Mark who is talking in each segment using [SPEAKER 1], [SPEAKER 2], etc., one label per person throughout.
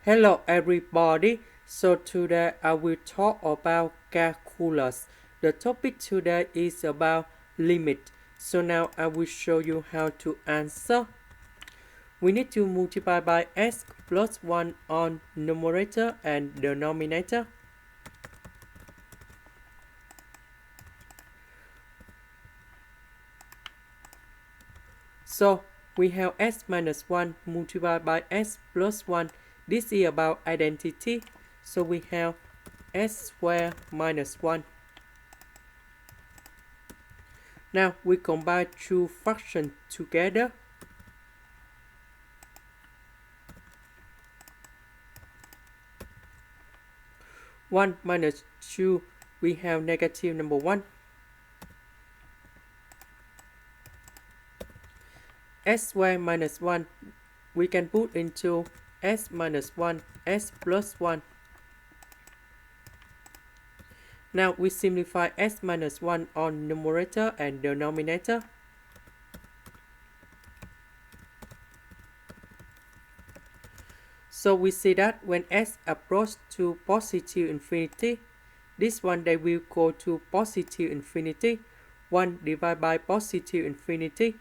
[SPEAKER 1] Hello everybody. So today I will talk about calculus. The topic today is about limit. So now I will show you how to answer. We need to multiply by x plus 1 on numerator and denominator. So we have x minus 1 multiplied by x plus 1. This is about identity. So we have x squared minus 1. Now we combine two fractions together. One minus 2, we have negative number 1. S squared minus 1, we can put into s minus 1, s plus 1. Now we simplify s minus 1 on numerator and denominator. So we see that when s approaches to positive infinity, this one they will go to positive infinity. 1 divided by positive infinity,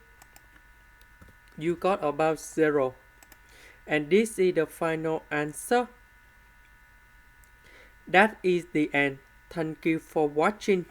[SPEAKER 1] you got about 0. And this is the final answer. That is the end. Thank you for watching.